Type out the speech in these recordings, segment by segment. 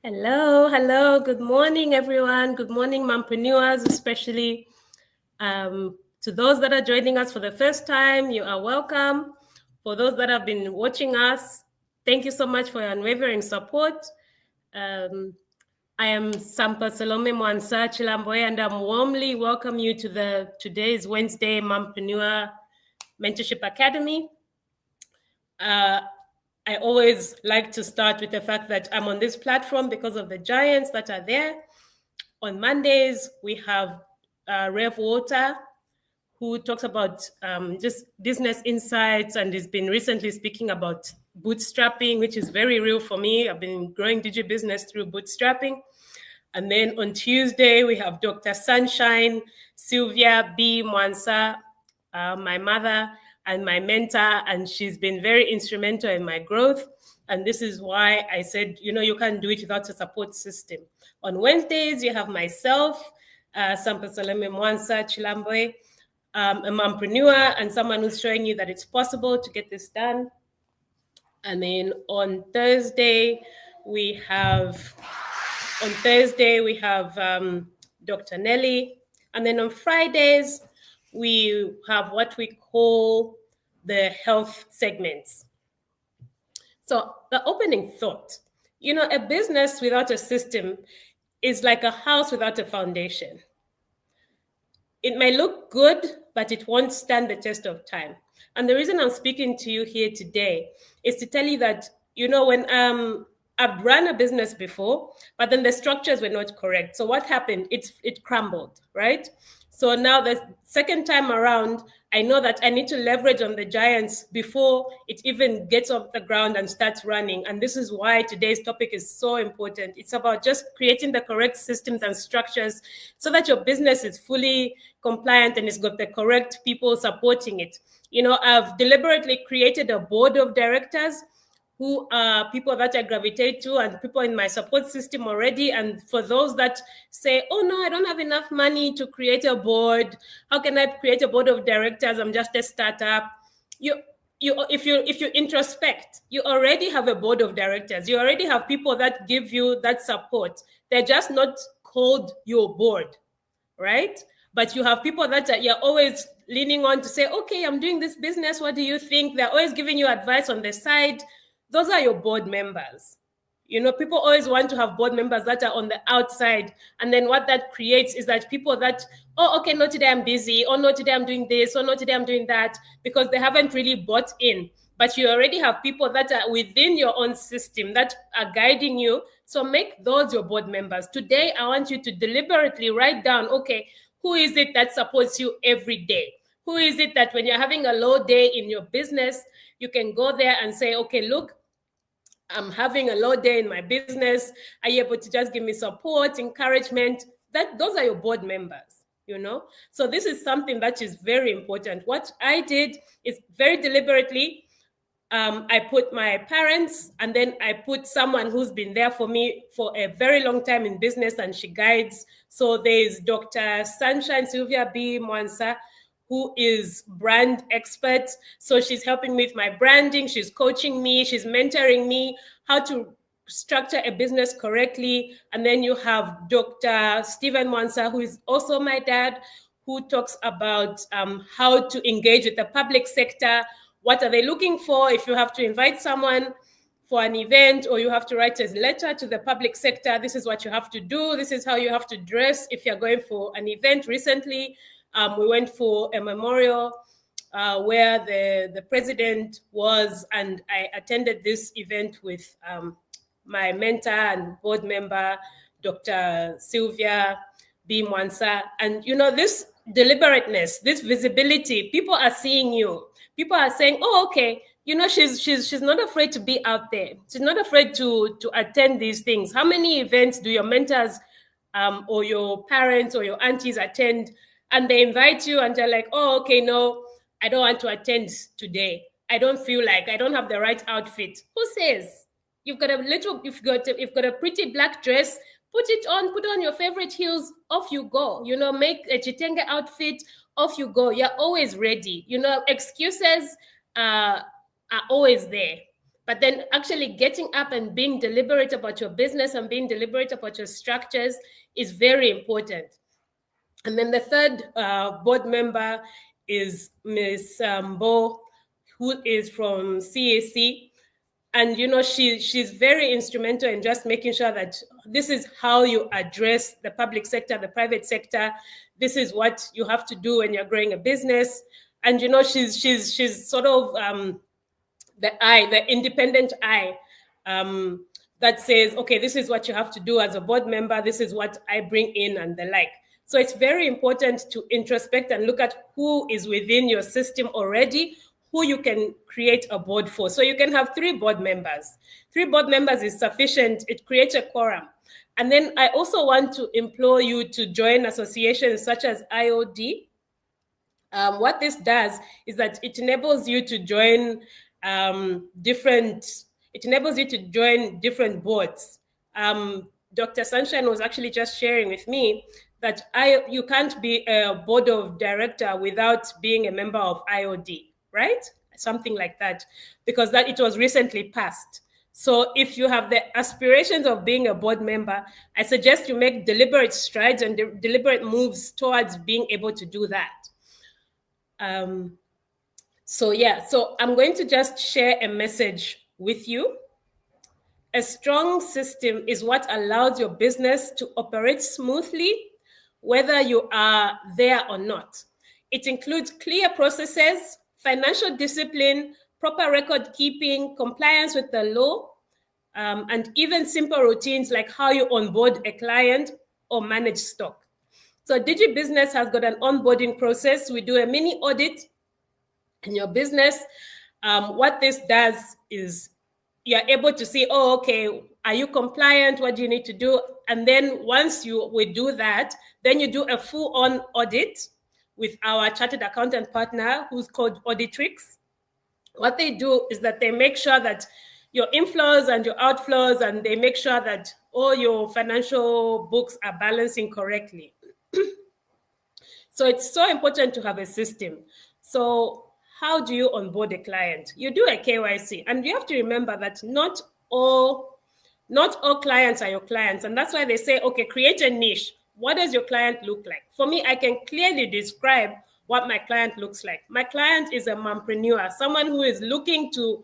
Hello. Good morning, everyone. Good morning, mompreneurs, especially to those that are joining us for the first time. You are welcome. For those that have been watching us, thank you so much for your unwavering support. I am Sampa Salome Mwansa Chilamboy, and I'm warmly welcome you to today's Wednesday Mompreneur Mentorship Academy. I always like to start with the fact that I'm on this platform because of the giants that are there. On Mondays, we have Rev Water, who talks about just business insights and has been recently speaking about bootstrapping, which is very real for me. I've been growing digi business through bootstrapping. And then on Tuesday, we have Dr. Sunshine, Sylvia B. Mwansa, my mother and my mentor, and she's been very instrumental in my growth. And this is why I said, you can't do it without a support system. On Wednesdays, you have myself, Sampa Salome Mwansa Chilamboy, a mompreneur and someone who's showing you that it's possible to get this done. And then on Thursday, we have Dr. Nelly. And then on Fridays, we have what we call the health segments. So the opening thought, a business without a system is like a house without a foundation. It may look good, but it won't stand the test of time. And the reason I'm speaking to you here today is to tell you that, when I've run a business before, but then the structures were not correct. So what happened? It crumbled, right? So now the second time around, I know that I need to leverage on the giants before it even gets off the ground and starts running. And this is why today's topic is so important. It's about just creating the correct systems and structures so that your business is fully compliant and it's got the correct people supporting it. I've deliberately created a board of directors who are people that I gravitate to and people in my support system already. And for those that say, oh no, I don't have enough money to create a board. How can I create a board of directors? I'm just a startup. If you introspect, you already have a board of directors. You already have people that give you that support. They're just not called your board, right? But you have people that you're always leaning on to say, okay, I'm doing this business. What do you think? They're always giving you advice on the side. Those are your board members. People always want to have board members that are on the outside. And then what that creates is that people that, oh, okay, no, today I'm busy. Oh, no, today I'm doing this. Oh, no, today I'm doing that. Because they haven't really bought in. But you already have people that are within your own system that are guiding you. So make those your board members. Today, I want you to deliberately write down, okay, who is it that supports you every day? Who is it that when you're having a low day in your business, you can go there and say, okay, look, I'm having a low day in my business. Are you able to just give me support, encouragement? Those are your board members, So this is something that is very important. What I did is very deliberately, I put my parents and then I put someone who's been there for me for a very long time in business and she guides. So there's Dr. Sunshine Sylvia B. Mwansa, who is brand expert. So she's helping me with my branding. She's coaching me. She's mentoring me how to structure a business correctly. And then you have Dr. Stephen Mwansa, who is also my dad, who talks about how to engage with the public sector. What are they looking for? If you have to invite someone for an event or you have to write a letter to the public sector, this is what you have to do. This is how you have to dress if you're going for an event. Recently, we went for a memorial where the president was, and I attended this event with my mentor and board member, Dr. Sylvia B. Mwansa. And, this deliberateness, this visibility, people are seeing you. People are saying, oh, okay, she's not afraid to be out there. She's not afraid to attend these things. How many events do your mentors or your parents or your aunties attend? And they invite you and they're like, oh, okay, no, I don't want to attend today. I don't feel like I don't have the right outfit. Who says? You've got you've got a pretty black dress, put on your favorite heels, off you go. Make a chitenge outfit, off you go. You're always ready. Excuses are always there. But then actually getting up and being deliberate about your business and being deliberate about your structures is very important. And then the third board member is Ms. Bo, who is from CAC. And she's very instrumental in just making sure that this is how you address the public sector, the private sector. This is what you have to do when you're growing a business. And she's sort of the independent eye that says, okay, this is what you have to do as a board member. This is what I bring in and the like. So it's very important to introspect and look at who is within your system already, who you can create a board for. So you can have 3 board members. 3 board members is sufficient. It creates a quorum. And then I also want to implore you to join associations such as IOD. What this does is that it enables you to join different boards. Dr. Sunshine was actually just sharing with me that you can't be a board of director without being a member of IOD, right? Something like that, because that it was recently passed. So if you have the aspirations of being a board member, I suggest you make deliberate strides and deliberate moves towards being able to do that. So I'm going to just share a message with you. A strong system is what allows your business to operate smoothly, whether you are there or not. It includes clear processes, financial discipline, proper record keeping, compliance with the law, and even simple routines like how you onboard a client or manage stock. So DigiBusiness has got an onboarding process. We do a mini audit in your business. What this does is you're able to see, oh, okay, are you compliant? What do you need to do? And then once we do that, then you do a full-on audit with our chartered accountant partner who's called Auditrix. What they do is that they make sure that your inflows and your outflows, and they make sure that all your financial books are balancing correctly. So it's so important to have a system. So how do you onboard a client? You do a KYC, and you have to remember that not all clients are your clients. And that's why they say, okay, create a niche. What does your client look like? For me, I can clearly describe what my client looks like. My client is a mompreneur, someone who is looking to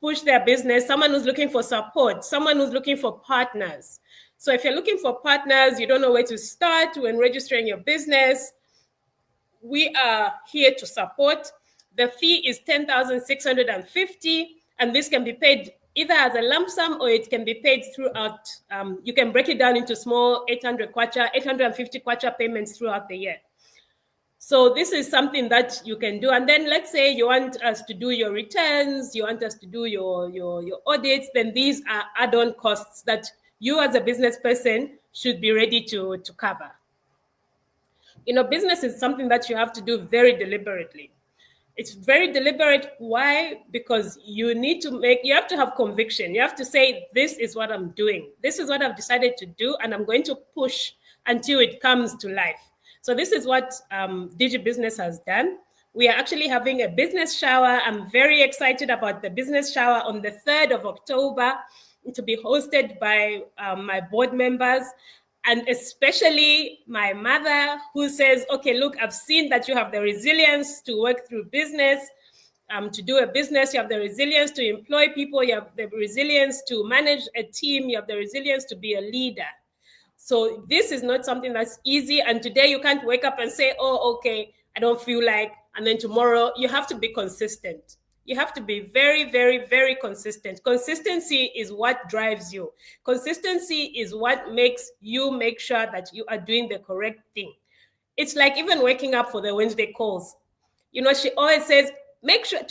push their business, someone who's looking for support, someone who's looking for partners. So if you're looking for partners, you don't know where to start when registering your business, we are here to support. The fee is 10,650, and this can be paid either as a lump sum or it can be paid throughout. You can break it down into small 850 kwacha payments throughout the year. So this is something that you can do. And then let's say you want us to do your returns, you want us to do your audits, then these are add-on costs that you as a business person should be ready to cover. Business is something that you have to do very deliberately. It's very deliberate. Why? Because you have to have conviction. You have to say, this is what I'm doing. This is what I've decided to do, and I'm going to push until it comes to life. So this is what DigiBusiness has done. We are actually having a business shower. I'm very excited about the business shower on the 3rd of October to be hosted by my board members, and especially my mother, who says, okay, look, I've seen that you have the resilience to work through business, to do a business. You have the resilience to employ people. You have the resilience to manage a team. You have the resilience to be a leader. So this is not something that's easy. And today you can't wake up and say, oh, okay, I don't feel like, and then tomorrow. You have to be consistent. You have to be very, very, very consistent. Consistency is what drives you. Consistency is what makes you make sure that you are doing the correct thing. It's like even waking up for the Wednesday calls. She always says, make sure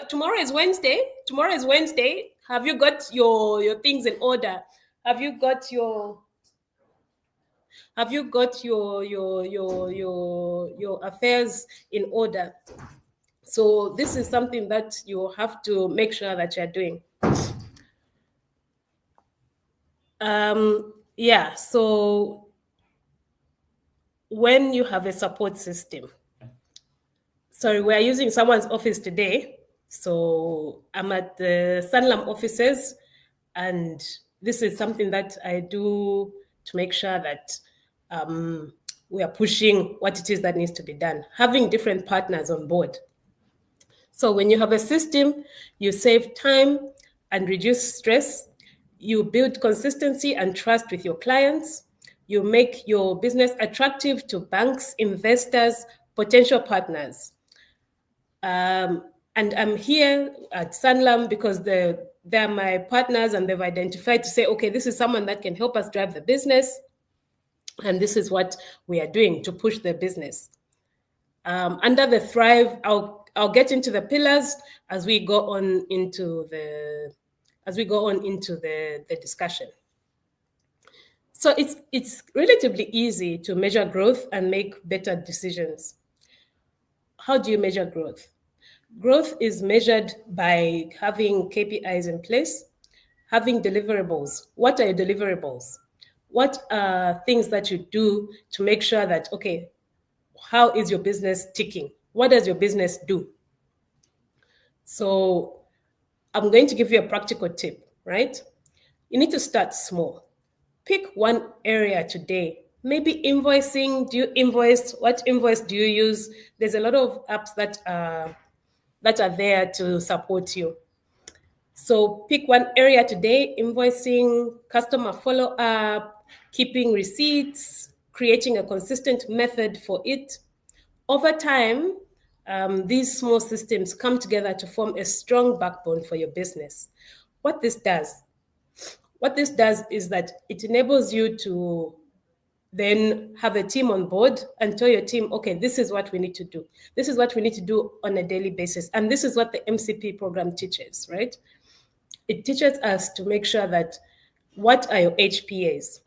tomorrow is Wednesday. Tomorrow is Wednesday. Have you got your things in order? Have you got your affairs in order? So this is something that you have to make sure that you're doing. So when you have a support system, sorry, we're using someone's office today. So I'm at the Sanlam offices, and this is something that I do to make sure that we are pushing what it is that needs to be done, having different partners on board. So when you have a system, you save time and reduce stress. You build consistency and trust with your clients. You make your business attractive to banks, investors, potential partners. And I'm here at Sanlam because they're my partners, and they've identified to say, okay, this is someone that can help us drive the business, and this is what we are doing to push the business. Under the Thrive, I'll get into the pillars as we go on into the discussion. So it's relatively easy to measure growth and make better decisions. How do you measure growth? Growth is measured by having KPIs in place, having deliverables. What are your deliverables? What are things that you do to make sure that, okay, how is your business ticking? What does your business do? So I'm going to give you a practical tip, right? You need to start small. Pick one area today. Maybe invoicing. Do you invoice? What invoice do you use? There's a lot of apps that are there to support you. So pick one area today: invoicing, customer follow-up, keeping receipts, creating a consistent method for it. Over time, these small systems come together to form a strong backbone for your business. What this does is that it enables you to then have a team on board and tell your team, okay, this is what we need to do. This is what we need to do on a daily basis. And this is what the MCP program teaches, right? It teaches us to make sure that what are your HPAs?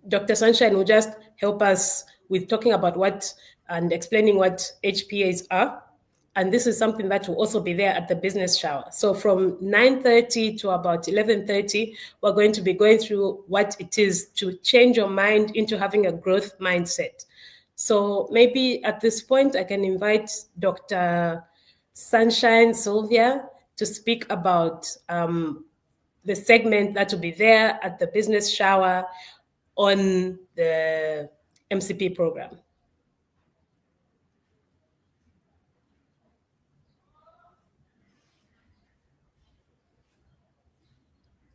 Dr. Sunshine will just help us with talking about what and explaining what HPAs are. And this is something that will also be there at the business shower. So from 9:30 to about 11:30, we're going to be going through what it is to change your mind into having a growth mindset. So maybe at this point, I can invite Dr. Sunshine Sylvia to speak about the segment that will be there at the business shower on the MCP program.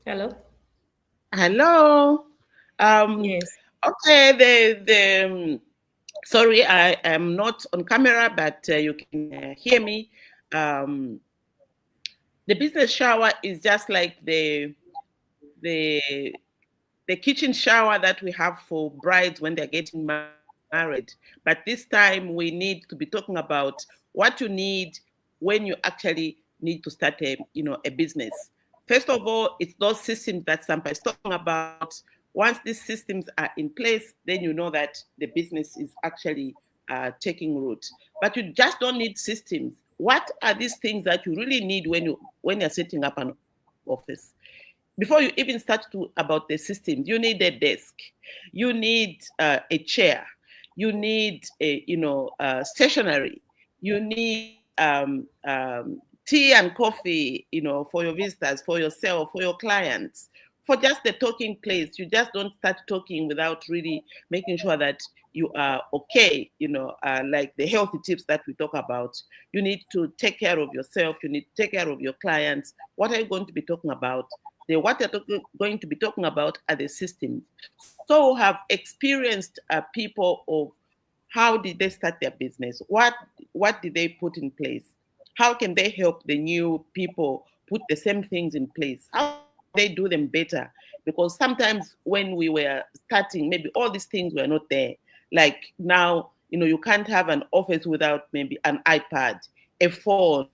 Hello? Hello. Yes. Okay, sorry, I am not on camera, but you can hear me. The business shower is just like the kitchen shower that we have for brides when they're getting married. But this time we need to be talking about what you need when you actually need to start a business. First of all, it's those systems that Sampa is talking about. Once these systems are in place, then you know that the business is actually taking root. But you just don't need systems. What are these things that you really need when you're setting up an office? Before you even start to about the systems, you need a desk, you need a chair, you need stationery, you need tea and coffee, for your visitors, for yourself, for your clients, for just the talking place. You just don't start talking without really making sure that you are okay, like the healthy tips that we talk about. You need to take care of yourself. You need to take care of your clients. What are you going to be talking about? What you're going to be talking about are the systems. So have experienced people of how did they start their business? What did they put in place? How can they help the new people put the same things in place? How can they do them better? Because sometimes when we were starting, maybe all these things were not there. Like now, you can't have an office without maybe an iPad, a phone,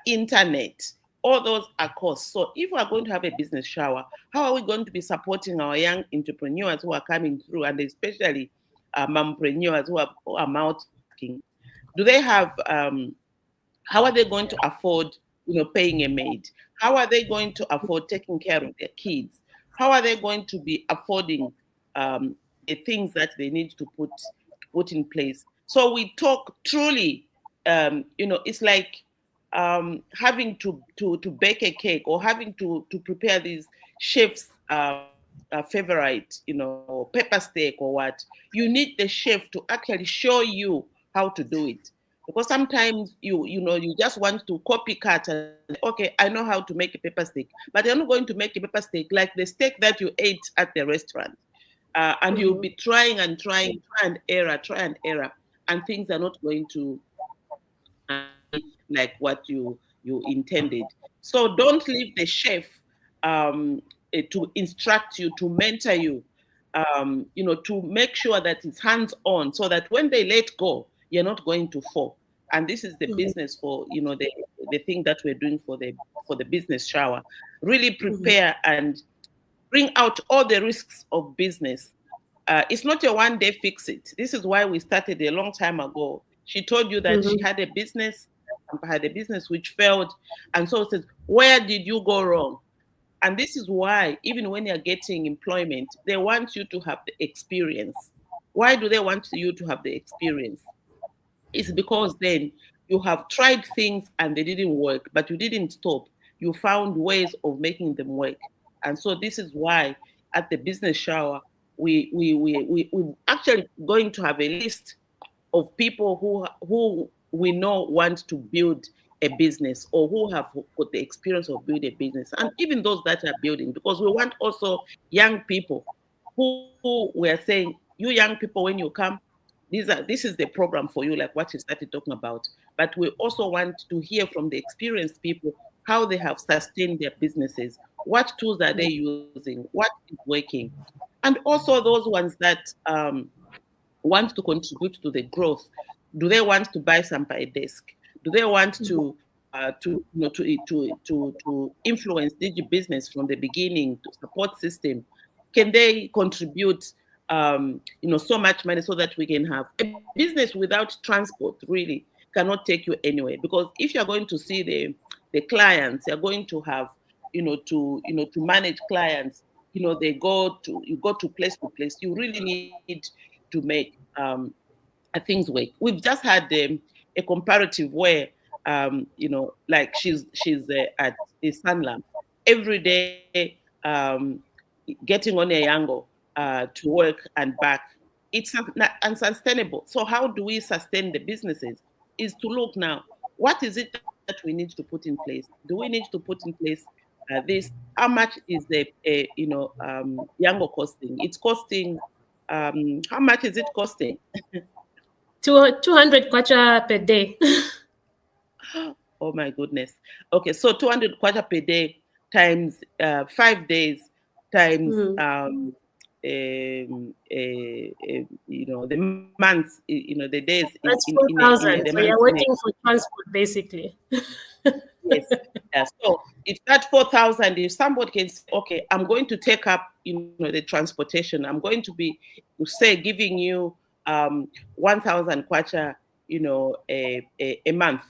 internet. All those are costs. So if we are going to have a business shower, how are we going to be supporting our young entrepreneurs who are coming through, and especially mompreneurs who are multitasking? Do they have how are they going to afford paying a maid? How are they going to afford taking care of their kids? How are they going to be affording the things that they need to put in place? So we talk truly, it's like having to bake a cake or having to prepare these chefs' favorite, pepper steak or what. You need the chef to actually show you how to do it, because sometimes you just want to copycat and okay, I know how to make a pepper steak, but you're not going to make a pepper steak like the steak that you ate at the restaurant, and you'll be trying and trying, try and error, and things are not going to like what you intended. So don't leave the chef to instruct you, to mentor you, to make sure that it's hands-on, so that when they let go, you're not going to fall. And this is the business for the thing that we're doing for the business shower. Really prepare and bring out all the risks of business. It's not a one-day fix it. This is why we started a long time ago. She told you that she had a business which failed, and so it says, where did you go wrong? And this is why, even when you're getting employment, they want you to have the experience. Why do they want you to have the experience? It's because then you have tried things and they didn't work, but you didn't stop. You found ways of making them work. And so this is why at the business shower, we're actually going to have a list of people who we know want to build a business, or who have got the experience of building a business, and even those that are building, because we want also young people who we are saying, you young people, when you come, this is the program for you, like what you started talking about. But we also want to hear from the experienced people how they have sustained their businesses, what tools are they using, what is working, and also those ones that want to contribute to the growth. Do they want to buy some by desk? Do they want to influence digi business from the beginning, to support system? Can they contribute so much money so that we can have a business without transport? Really cannot take you anywhere, because if you're going to see the clients, you're going to have to manage clients. You go to place to place. You really need to make things work. We've just had a comparative where like she's at a Sanlam every day, getting on a Yango to work and back. It's unsustainable. So how do we sustain the businesses? Is to look now, what is it that we need to put in place? Do we need to put in place this? How much is the Yango costing? It's costing how much is it costing? 200 kwacha per day. Oh my goodness. Okay, so 200 kwacha per day times 5 days times the months, the days. That's 4,000. So you're waiting for transport, basically. Yes. Yeah. So if that 4,000, if somebody can say, okay, I'm going to take up, the transportation, I'm going to be, say, giving you 1,000 kwacha, a month.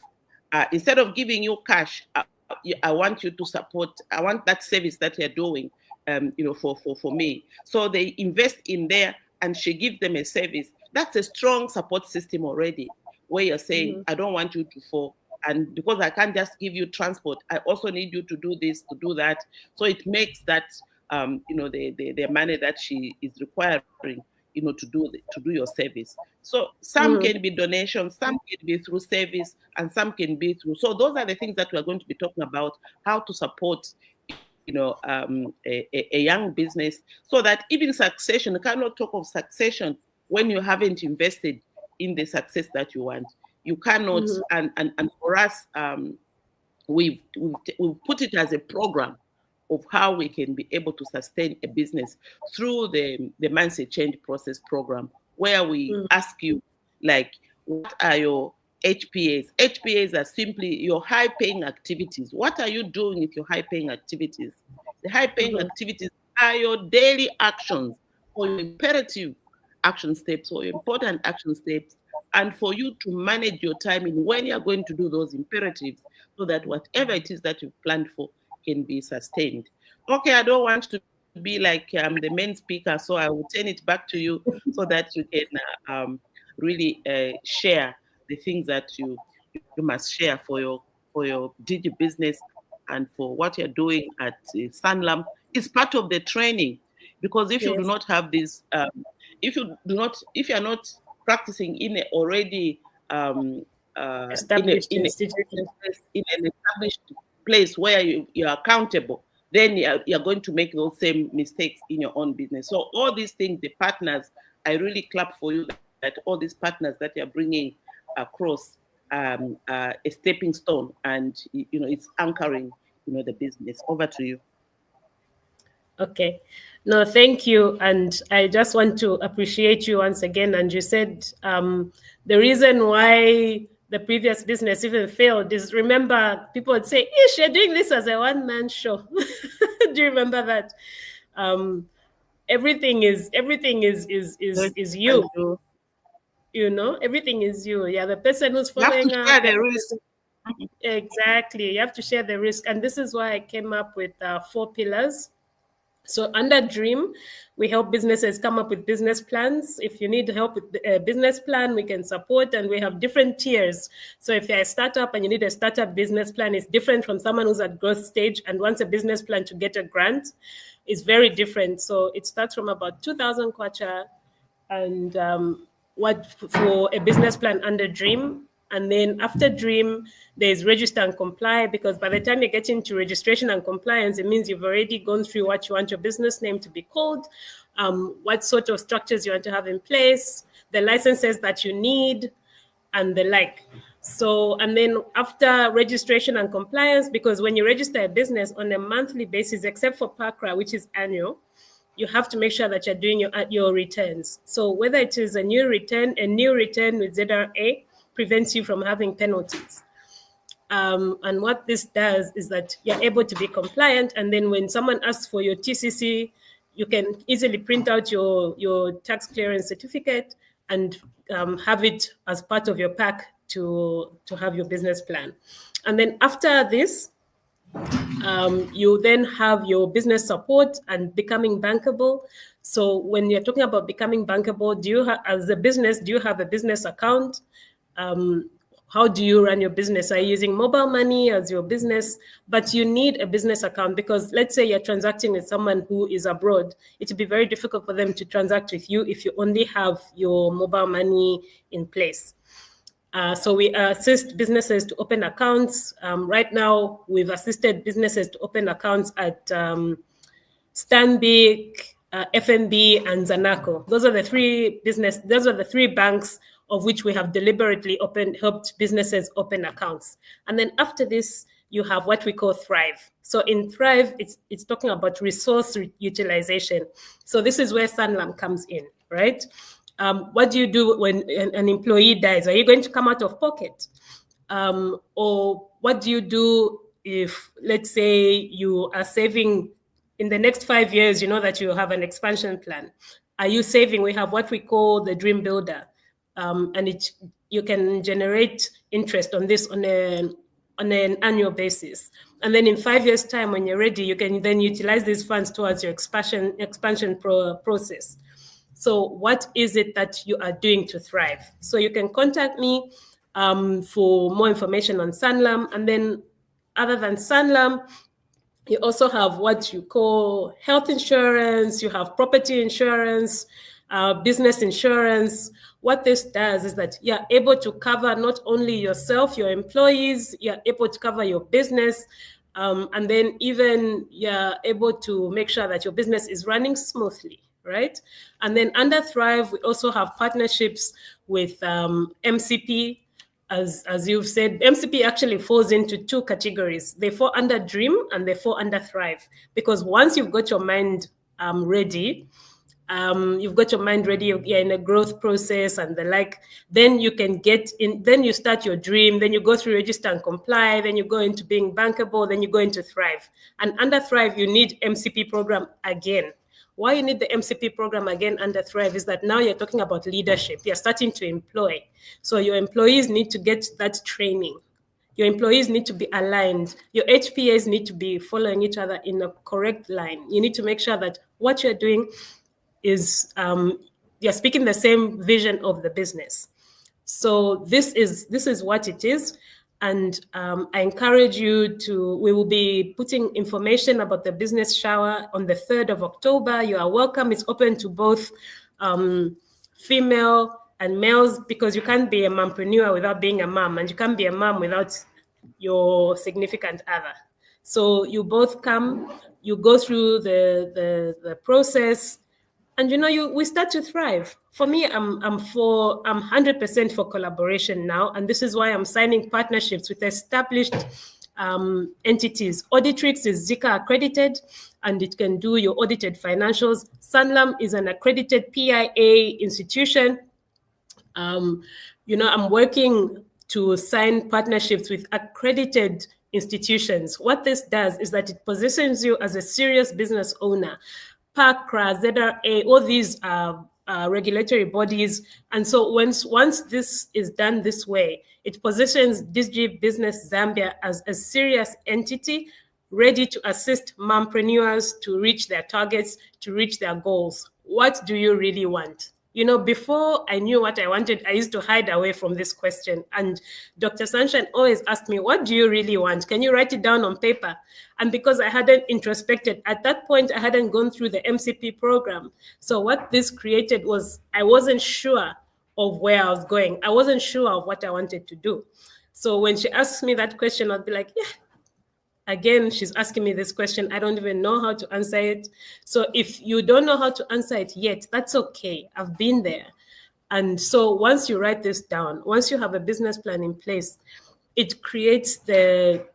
Instead of giving you cash, I want you to support. I want that service that you're doing, for me. So they invest in there, and she gives them a service. That's a strong support system already, where you're saying, I don't want you to fall. And because I can't just give you transport, I also need you to do this, to do that. So it makes that, the money that she is requiring, to do your service. So some can be donations, some can be through service, and some can be through. So those are the things that we're going to be talking about, how to support, a young business, so that even succession, you cannot talk of succession when you haven't invested in the success that you want. You cannot, and for us, we've put it as a program of how we can be able to sustain a business through the mindset change process program, where we ask you, like, what are your HPAs? HPAs are simply your high-paying activities. What are you doing with your high-paying activities? The high-paying activities are your daily actions, or your imperative action steps, or your important action steps, and for you to manage your time in when you're going to do those imperatives, so that whatever it is that you've planned for can be sustained. Okay, I don't want to be like the main speaker, so I will turn it back to you so that you can really share the things that you must share for for your Digi business and for what you're doing at Sanlam is part of the training. Because if you do Yes. not have this, if you're not practicing in a already Established in institution. an established place where you're accountable, then you're going to make those same mistakes in your own business. So all these things, the partners, I really clap for you that all these partners that you're bringing across a stepping stone, and it's anchoring the business. Over to you. Okay. No, thank you. And I just want to appreciate you once again. And you said the reason why the previous business even failed is, remember, people would say, Ish, you're doing this as a one-man show. Do you remember that? Everything is you. Everything is you. Yeah, the person who's You have to following up. share the risk. Exactly. You have to share the risk. And this is why I came up with 4 pillars. So under Dream, we help businesses come up with business plans. If you need help with a business plan, we can support, and we have different tiers. So if you're a startup and you need a startup business plan, it's different from someone who's at growth stage and wants a business plan to get a grant. It's very different. So it starts from about 2,000 kwacha and what for a business plan under Dream. And then after Dream, there's register and comply, because by the time you get into registration and compliance, it means you've already gone through what you want your business name to be called, what sort of structures you want to have in place, the licenses that you need, and the like. So, and then after registration and compliance, because when you register a business on a monthly basis, except for PACRA, which is annual, you have to make sure that you're doing your returns. So whether it is a new return with ZRA prevents you from having penalties. And what this does is that you're able to be compliant. And then when someone asks for your TCC, you can easily print out your tax clearance certificate and have it as part of your pack to have your business plan. And then after this, you then have your business support and becoming bankable. So when you're talking about becoming bankable, as a business, do you have a business account? How do you run your business? Are you using mobile money as your business? But you need a business account, because let's say you're transacting with someone who is abroad. It would be very difficult for them to transact with you if you only have your mobile money in place. So we assist businesses to open accounts. Right now, we've assisted businesses to open accounts at Stanbic, FNB, and Zanaco. Those are the three banks of which we have deliberately helped businesses open accounts. And then after this, you have what we call Thrive. So in Thrive, it's talking about resource utilization. So this is where Sanlam comes in, right? What do you do when an employee dies? Are you going to come out of pocket? Or what do you do if, let's say, you are saving in the next 5 years, you know that you have an expansion plan? Are you saving? We have what we call the Dream Builder. And you can generate interest on this on an annual basis. And then in 5 years' time, when you're ready, you can then utilize these funds towards your expansion process. So what is it that you are doing to thrive? So you can contact me for more information on Sanlam. And then other than Sanlam, you also have what you call health insurance, you have property insurance, business insurance. What this does is that you're able to cover not only yourself, your employees, you're able to cover your business, and then even you're able to make sure that your business is running smoothly, right? And then under Thrive, we also have partnerships with MCP. As you've said, MCP actually falls into 2 categories. They fall under Dream and they fall under Thrive. Because once you've got your mind ready, you're in a growth process and the like, then you can get in, then you start your Dream, then you go through register and comply, then you go into being bankable, then you go into Thrive. And under Thrive, you need MCP program again. Why you need the MCP program again under Thrive is that now you're talking about leadership. You're starting to employ. So your employees need to get that training. Your employees need to be aligned. Your HPAs need to be following each other in a correct line. You need to make sure that what you're doing is you're speaking the same vision of the business. So this is what it is. And I encourage you to, we will be putting information about the business shower on the 3rd of October. You are welcome. It's open to both female and males, because you can't be a mompreneur without being a mom, and you can't be a mom without your significant other. So you both come, you go through the process, and we start to thrive. For me, I'm 100% for collaboration now, and this is why I'm signing partnerships with established entities. Auditrix is Zika accredited, and it can do your audited financials. Sanlam is an accredited PIA institution. I'm working to sign partnerships with accredited institutions. What this does is that it positions you as a serious business owner. PACRA, ZRA, all these regulatory bodies. And so once this is done this way, it positions Digi Business Zambia as a serious entity ready to assist mompreneurs to reach their targets, to reach their goals. What do you really want? Before I knew what I wanted, I used to hide away from this question. And Dr. Sunshine always asked me, what do you really want? Can you write it down on paper? And because I hadn't introspected, at that point, I hadn't gone through the MCP program. So what this created was, I wasn't sure of where I was going. I wasn't sure of what I wanted to do. So when she asked me that question, I'd be like, yeah. Again, she's asking me this question. I don't even know how to answer it. So if you don't know how to answer it yet, that's okay. I've been there. And so once you write this down, once you have a business plan in place, it creates the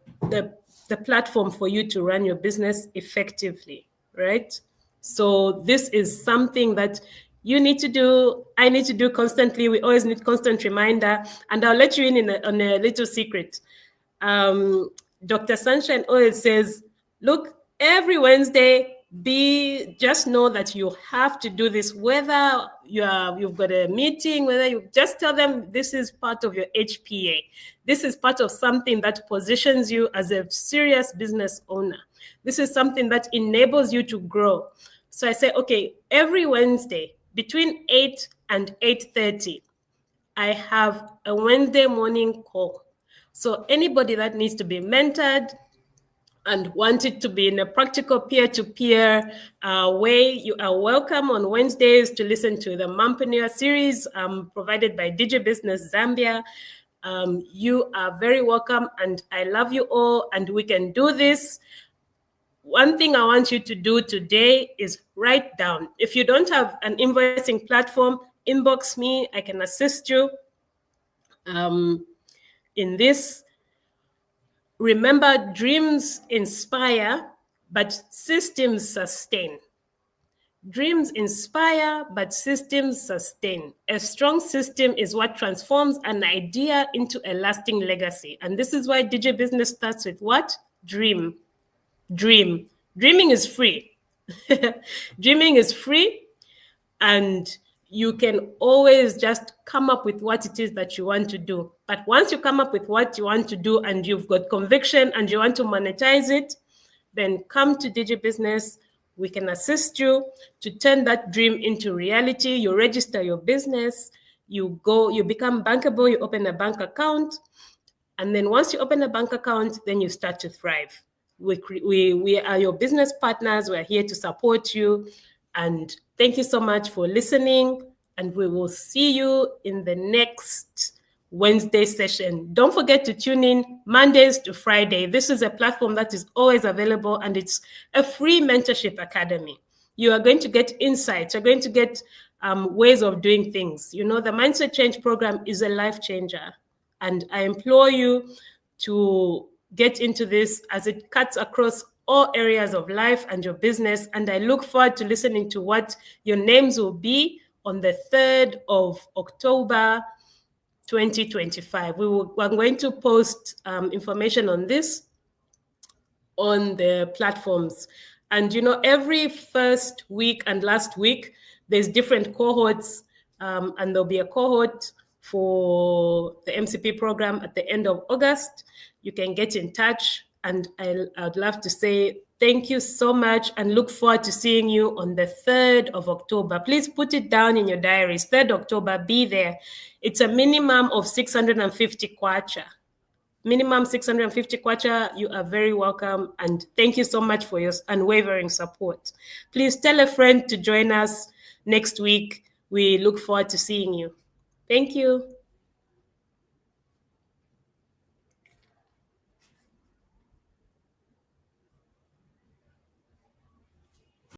platform for you to run your business effectively, right? So this is something that you need to do, I need to do constantly. We always need constant reminder. And I'll let you in on a little secret. Dr. Sunshine always says, look, every Wednesday, just know that you have to do this, whether you've got a meeting, whether you just tell them this is part of your HPA. This is part of something that positions you as a serious business owner. This is something that enables you to grow. So I say, okay, every Wednesday between 8 and 8:30, I have a Wednesday morning call. So anybody that needs to be mentored and wanted to be in a practical peer-to-peer way, you are welcome on Wednesdays to listen to the Mompreneur series provided by Digi Business Zambia. You are very welcome, and I love you all, and we can do this. One thing I want you to do today is write down. If you don't have an invoicing platform, inbox me, I can assist you. In this, remember, dreams inspire, but systems sustain. Dreams inspire, but systems sustain. A strong system is what transforms an idea into a lasting legacy. And this is why Digi Business starts with what? Dream. Dream. Dreaming is free. Dreaming is free, and you can always just come up with what it is that you want to do. But once you come up with what you want to do and you've got conviction and you want to monetize it, then come to Digi Business. We can assist you to turn that dream into reality. You register your business, you become bankable, you open a bank account. And then once you open a bank account, then you start to thrive. We are your business partners. We're here to support you. And thank you so much for listening. And we will see you in the next Wednesday session. Don't forget to tune in Mondays to Friday. This is a platform that is always available, and it's a free mentorship academy. You are going to get insights. You're going to get ways of doing things. The Mindset Change program is a life changer. And I implore you to get into this, as it cuts across all areas of life and your business. And I look forward to listening to what your names will be on the 3rd of October, 2025. I'm going to post information on this on the platforms. And every first week and last week, there's different cohorts, and there'll be a cohort for the MCP program at the end of August. You can get in touch, and I'd love to say thank you so much and look forward to seeing you on the 3rd of October. Please put it down in your diaries. 3rd October, be there. It's a minimum of 650 kwacha. minimum 650 kwacha, you are very welcome. And thank you so much for your unwavering support. Please tell a friend to join us next week. We look forward to seeing you. Thank you.